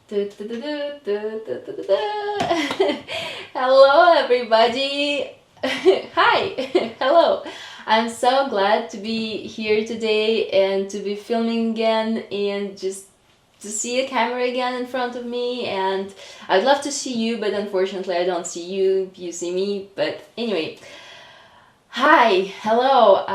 Hello, everybody. Hi. Hello. I'm so glad to be here today and to be filming again and just to see a camera again in front of me. And I'd love to see you, but unfortunately I don't see you. You see me. But anyway, hi. Hello.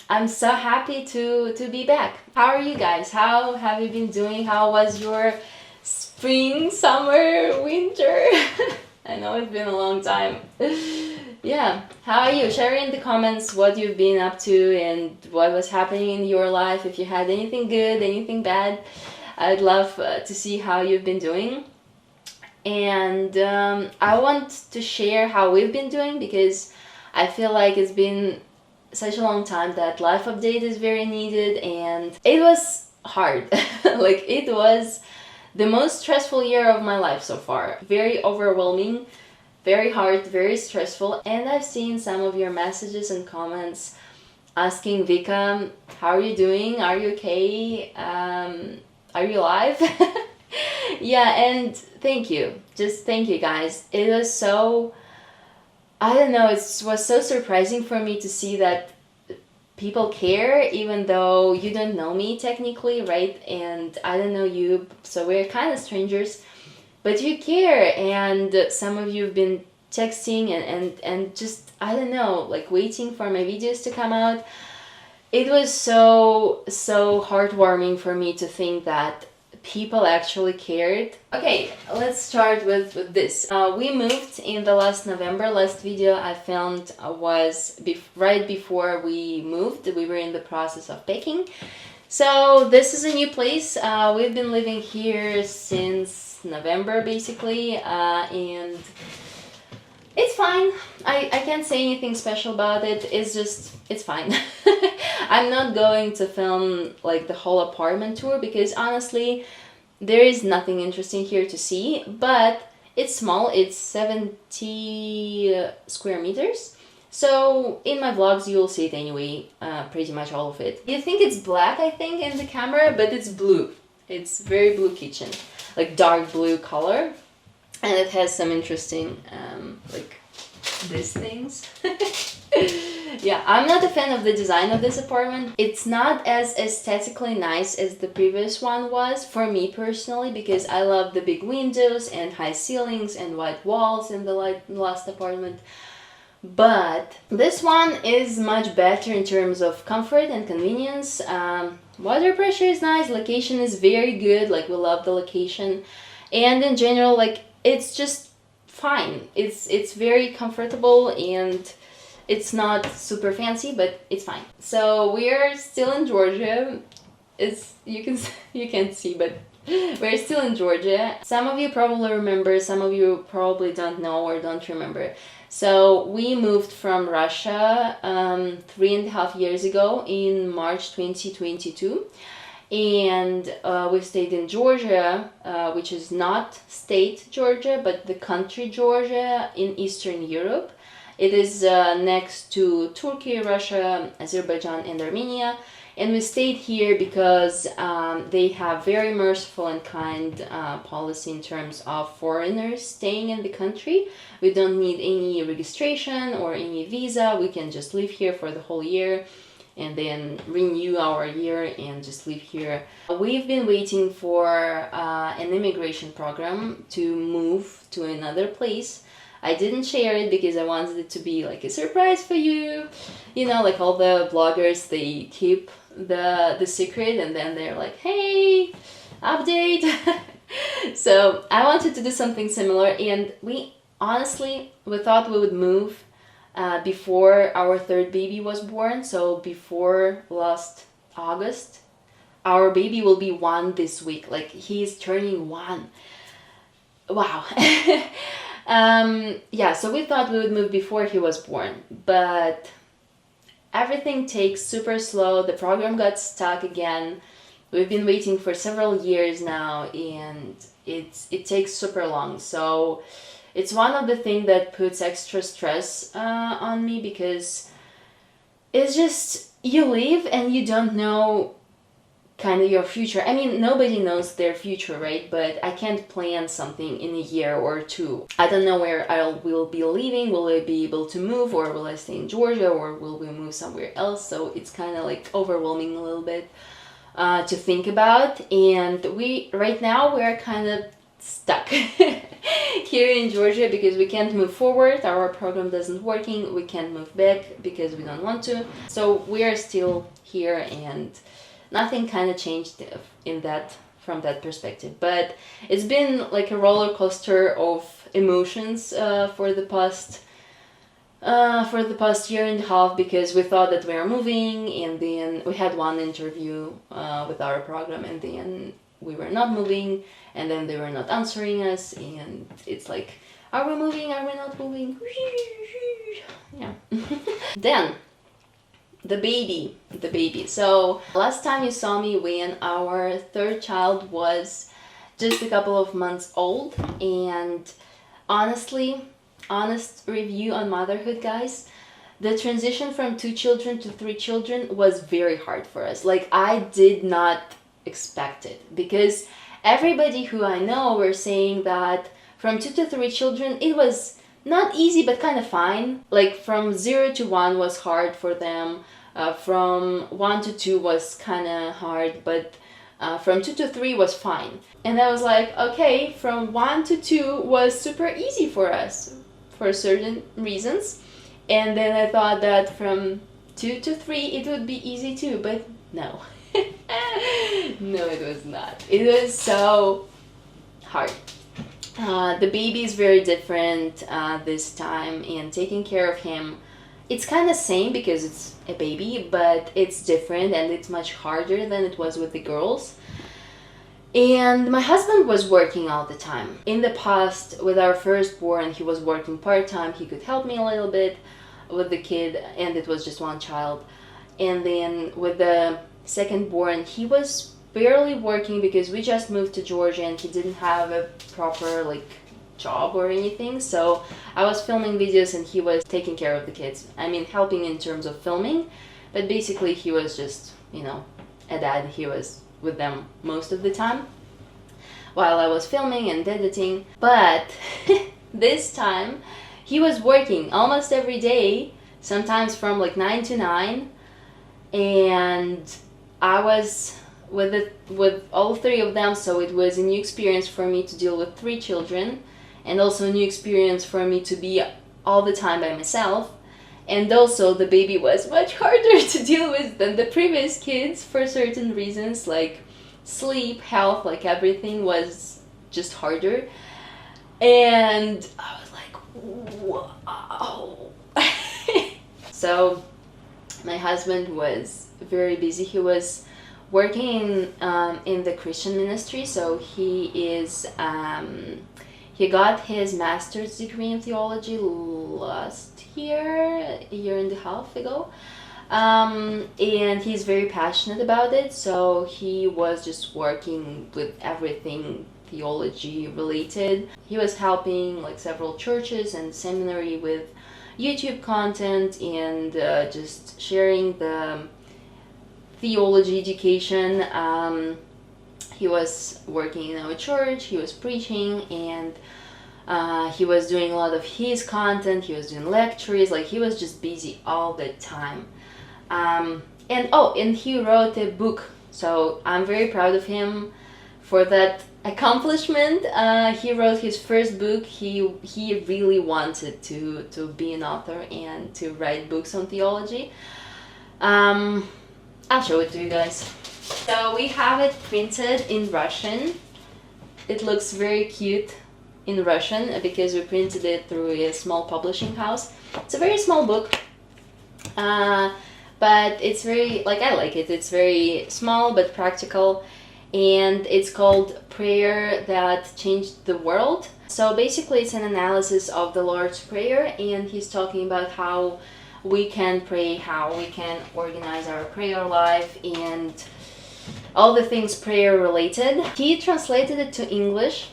I'm so happy to be back. How are you guys? How have you been doing? How was your spring, summer, winter? I know it's been a long time. Yeah, how are you? Share in the comments what you've been up to and what was happening in your life. If you had anything good, anything bad, I'd love to see how you've been doing. And I want to share how we've been doing because I feel like it's been such a long time that life update is very needed, and it was hard. Like, it was the most stressful year of my life so far. Very overwhelming, very hard, very stressful. And I've seen some of your messages and comments asking, Vika, how are you doing? Are you okay? Are you alive? Yeah, and thank you. Just thank you, guys. It was so, I don't know, it was so surprising for me to see that people care, even though you don't know me technically, right? And I don't know you, so we're kind of strangers, but you care. And some of you have been texting and just, I don't know, like waiting for my videos to come out. It was so heartwarming for me to think that people actually cared. Okay, let's start with this. We moved in the last November. Last video I filmed was right before we moved. We were in the process of packing. So this is a new place. We've been living here since November basically, and it's fine. I can't say anything special about it. It's just, it's fine. I'm not going to film like the whole apartment tour because honestly, there is nothing interesting here to see, but it's small. It's 70 square meters. So in my vlogs, you'll see it anyway, pretty much all of it. You think it's black, I think, in the camera, but it's blue. It's very blue kitchen, like dark blue color. And it has some interesting, like, these things. Yeah, I'm not a fan of the design of this apartment. It's not as aesthetically nice as the previous one was, for me personally, because I love the big windows and high ceilings and white walls in the last apartment. But this one is much better in terms of comfort and convenience. Water pressure is nice, location is very good, like we love the location. And in general, like, it's just fine. It's very comfortable and it's not super fancy, but it's fine. So we're still in Georgia. You can't see, but we're still in Georgia. Some of you probably remember, some of you probably don't know or don't remember. So we moved from Russia 3.5 years ago in March 2022. And we stayed in Georgia, which is not state Georgia, but the country Georgia in Eastern Europe. It is next to Turkey, Russia, Azerbaijan, and Armenia. And we stayed here because they have very merciful and kind policy in terms of foreigners staying in the country. We don't need any registration or any visa. We can just live here for the whole year and then renew our year and just live here. We've been waiting for an immigration program to move to another place. I didn't share it because I wanted it to be like a surprise for you. You know, like all the bloggers, they keep the secret and then they're like, hey, update. So I wanted to do something similar, and we thought we would move before our third baby was born. So before last August. Our baby will be 1 this week. Like, he's turning 1. Wow. Yeah, so we thought we would move before he was born, but everything takes super slow. The program got stuck again. We've been waiting for several years now, and it takes super long. So it's one of the things that puts extra stress on me, because it's just, you leave and you don't know kind of your future. I mean, nobody knows their future, right? But I can't plan something in a year or two. I don't know where I will be living. Will I be able to move, or will I stay in Georgia, or will we move somewhere else? So it's kind of like overwhelming a little bit to think about. And right now we're kind of stuck here in Georgia because we can't move forward. Our program doesn't working. We can't move back because we don't want to. So we are still here, and nothing kind of changed from that perspective. But it's been like a roller coaster of emotions for the past year and a half, because we thought that we were moving, and then we had one interview with our program, and then we were not moving, and then they were not answering us, and it's like, are we moving, are we not moving? Yeah. Then the baby. So last time you saw me when our third child was just a couple of months old, and honest review on motherhood, guys, the transition from 2 children to 3 children was very hard for us. Like, I did not expect it, because everybody who I know were saying that from 2 to 3 children it was not easy, but kind of fine. Like, from 0 to 1 was hard for them, from 1 to 2 was kind of hard, but from 2 to 3 was fine. And I was like, okay, from 1 to 2 was super easy for us for certain reasons, and then I thought that from 2 to 3 it would be easy too, but no. No, it was not. It was so hard. The baby is very different this time, and taking care of him, it's kind of same because it's a baby, but it's different, and it's much harder than it was with the girls. And my husband was working all the time. In the past, with our firstborn, he was working part-time. He could help me a little bit with the kid, and it was just 1 child. And then with the second-born, he was barely working because we just moved to Georgia, and he didn't have a proper job or anything. So I was filming videos, and he was taking care of the kids. I mean, helping in terms of filming, but basically he was just, a dad. He was with them most of the time while I was filming and editing. But this time he was working almost every day, sometimes from 9 to 9, and I was with all 3 of them, so it was a new experience for me to deal with 3 children, and also a new experience for me to be all the time by myself. And also the baby was much harder to deal with than the previous kids for certain reasons, like sleep, health, everything was just harder. And I was like, wow. So my husband was very busy. He was working in the Christian ministry, so he got his master's degree in theology last year, a year and a half ago, and he's very passionate about it, so he was just working with everything theology related. He was helping several churches and seminary with YouTube content, and just sharing the theology education. He was working in our church, he was preaching, and he was doing a lot of his content, he was doing lectures, he was just busy all the time. And he wrote a book, so I'm very proud of him for that accomplishment. He wrote his first book. He really wanted to be an author and to write books on theology. I'll show it to you guys. So we have it printed in Russian. It looks very cute in Russian because we printed it through a small publishing house. It's a very small book, but it's very, I like it. It's very small but practical, and it's called Prayer That Changed the World. So basically it's an analysis of the Lord's Prayer, and he's talking about how we can pray, how we can organize our prayer life, and all the things prayer related. He translated it to English,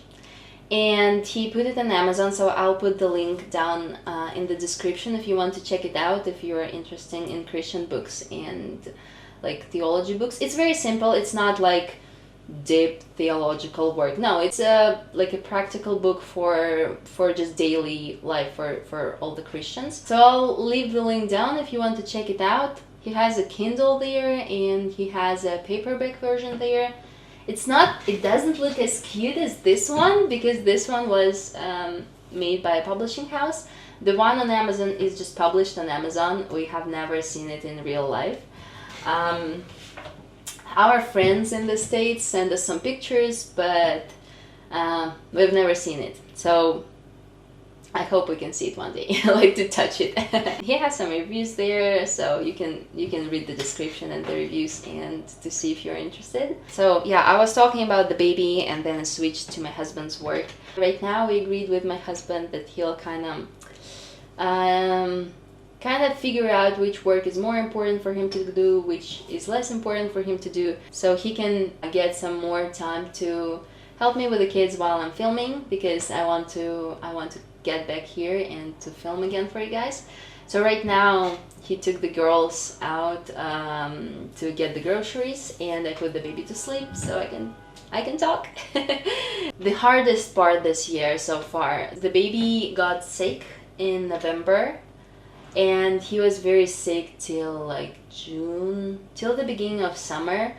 and he put it on Amazon, so I'll put the link down in the description if you want to check it out, if you are interested in Christian books and like theology books. It's very simple. It's not like deep theological work. No, it's like a practical book for just daily life for all the Christians. So I'll leave the link down if you want to check it out. He has a Kindle there, and he has a paperback version there. It doesn't look as cute as this one, because this one was made by a publishing house. The one on Amazon is just published on Amazon. We have never seen it in real life. Our friends in the States send us some pictures, but we've never seen it. So I hope we can see it one day. I like to touch it. He has some reviews there, so you can read the description and the reviews and to see if you're interested. So yeah, I was talking about the baby, and then I switched to my husband's work. Right now we agreed with my husband that he'll kind of figure out which work is more important for him to do, which is less important for him to do, so he can get some more time to help me with the kids while I'm filming, because I want to get back here and to film again for you guys. So right now he took the girls out to get the groceries, and I put the baby to sleep so I can talk. The hardest part this year so far, the baby got sick in November, and he was very sick till like June, till the beginning of summer.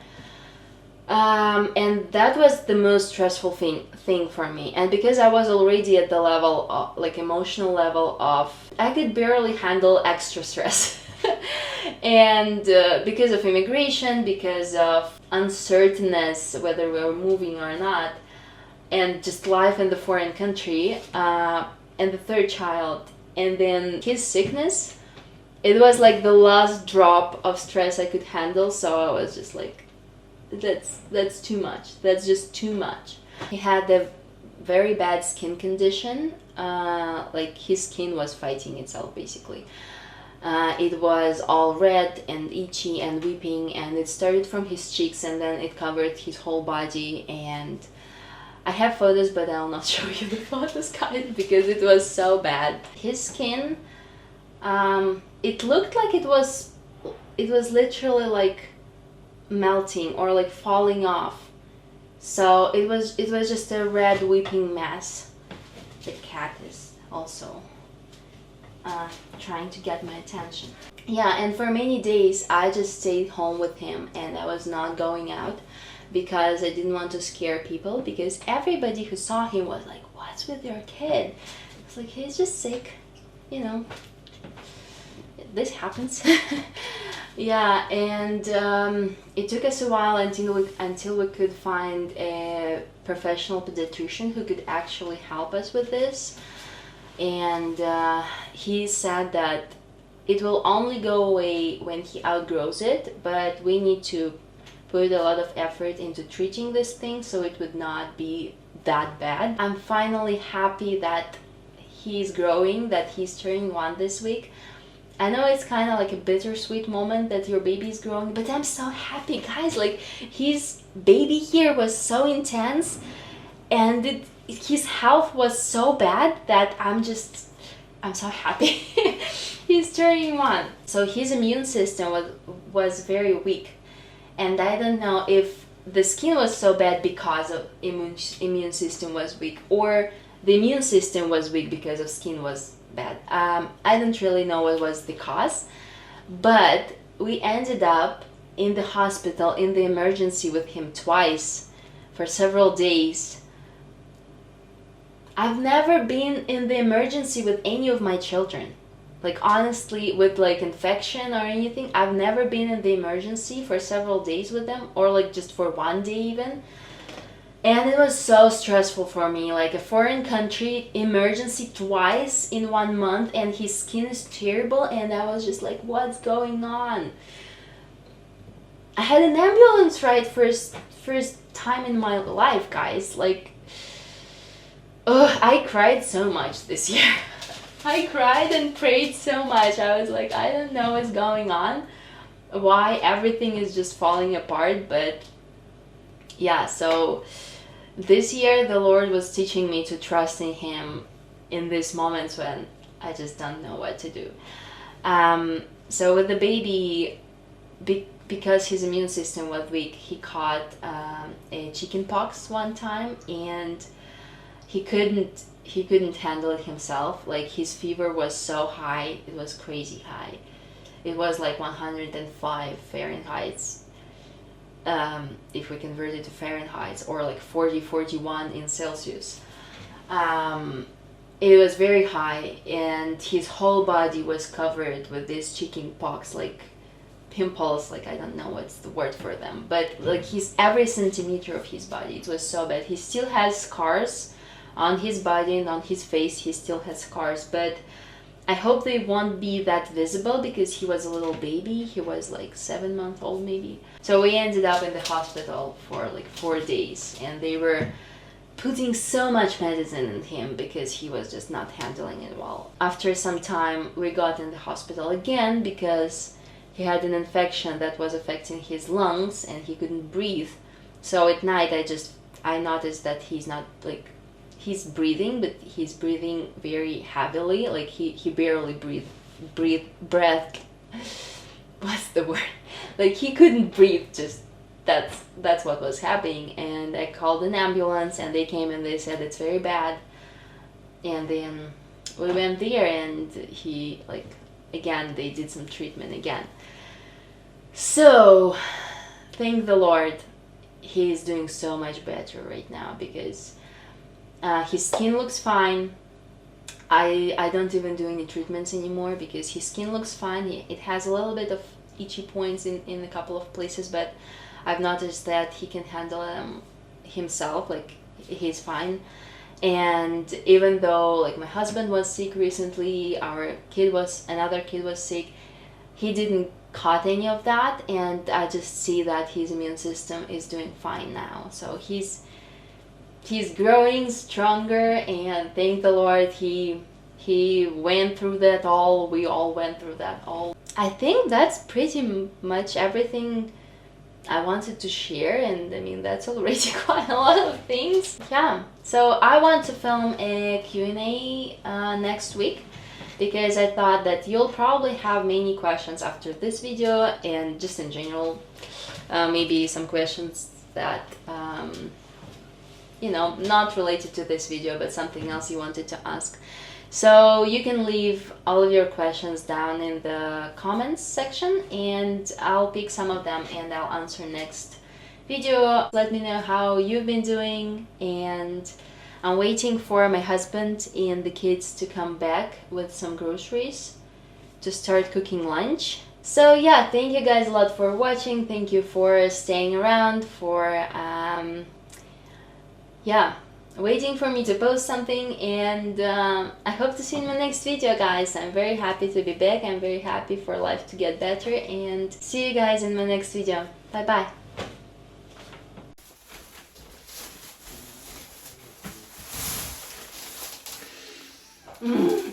And that was the most stressful thing for me. And because I was already at the level of, like, emotional level of, I could barely handle extra stress. And because of immigration, because of uncertainness whether we're moving or not, and just life in the foreign country, and the third child, and then his sickness, it was like the last drop of stress I could handle. So I was just like, that's too much. That's just too much. He had a very bad skin condition. Like, his skin was fighting itself, basically. It was all red and itchy and weeping, and it started from his cheeks, and then it covered his whole body. And I have photos, but I'll not show you the photos, guys, because it was so bad. His skin, it looked like it was literally like melting or like falling off. So it was just a red weeping mess. The cat is also trying to get my attention. Yeah, and for many days I just stayed home with him, and I was not going out because I didn't want to scare people, because everybody who saw him was like, what's with your kid? It's like, he's just sick, you know, this happens. Yeah, and it took us a while until we could find a professional pediatrician who could actually help us with this. And he said that it will only go away when he outgrows it, but we need to put a lot of effort into treating this thing so it would not be that bad. I'm finally happy that he's growing, that he's turning 1 this week. I know it's kind of like a bittersweet moment that your baby's growing, but I'm so happy, guys. Like, his baby here was so intense, and his health was so bad that I'm so happy. He's turning 1. So his immune system was very weak, and I don't know if the skin was so bad because of immune system was weak, or the immune system was weak because of skin was bad. I don't really know what was the cause, but we ended up in the hospital, in the emergency with him twice for several days. I've never been in the emergency with any of my children. Like, honestly, with like infection or anything, I've never been in the emergency for several days with them, or like just for 1 day even. And it was so stressful for me, like a foreign country, emergency twice in 1 month, and his skin is terrible, and I was just like, what's going on? I had an ambulance ride first time in my life, guys. Like, I cried so much this year. I cried and prayed so much. I was like, I don't know what's going on, why everything is just falling apart, but yeah, so this year the Lord was teaching me to trust in Him in these moments when I just don't know what to do. So with the baby, because his immune system was weak, he caught a chicken pox one time, and he couldn't handle it himself. Like, his fever was so high, it was crazy high. It was like 105 Fahrenheit, if we convert it to Fahrenheit, or like 41 in Celsius. It was very high, and his whole body was covered with this chicken pox, like pimples, like I don't know what's the word for them, but like every centimeter of his body, it was so bad. He still has scars on his body and on his face. He still has scars, but I hope they won't be that visible, because he was a little baby. He was like 7 months old maybe. So we ended up in the hospital for like 4 days, and they were putting so much medicine in him because he was just not handling it well. After some time, we got in the hospital again because he had an infection that was affecting his lungs and he couldn't breathe. So at night I noticed that he's not like, he's breathing, but he's breathing very heavily. Like he barely breath. What's the word? Like, he couldn't breathe, just that's what was happening. And I called an ambulance, and they came and they said it's very bad. And then we went there, and he, like, again, they did some treatment again. So thank the Lord, he's doing so much better right now, because his skin looks fine. I don't even do any treatments anymore because his skin looks fine. It has a little bit of itchy points in a couple of places, but I've noticed that he can handle them himself. Like, he's fine. And even though, like, my husband was sick recently, another kid was sick, he didn't caught any of that, and I just see that his immune system is doing fine now. So he's growing stronger, and thank the Lord, he went through that all. We all went through that all. I think that's pretty much everything I wanted to share, and I mean, that's already quite a lot of things. Yeah, so I want to film a Q&A next week, because I thought that you'll probably have many questions after this video, and just in general, maybe some questions that you know, not related to this video, but something else you wanted to ask. So you can leave all of your questions down in the comments section, and I'll pick some of them and I'll answer next video. Let me know how you've been doing, and I'm waiting for my husband and the kids to come back with some groceries to start cooking lunch. So yeah, thank you guys a lot for watching. Thank you for staying around, for yeah, waiting for me to post something, and I hope to see you in my next video, guys. I'm very happy to be back. I'm very happy for life to get better, and see you guys in my next video. Bye bye.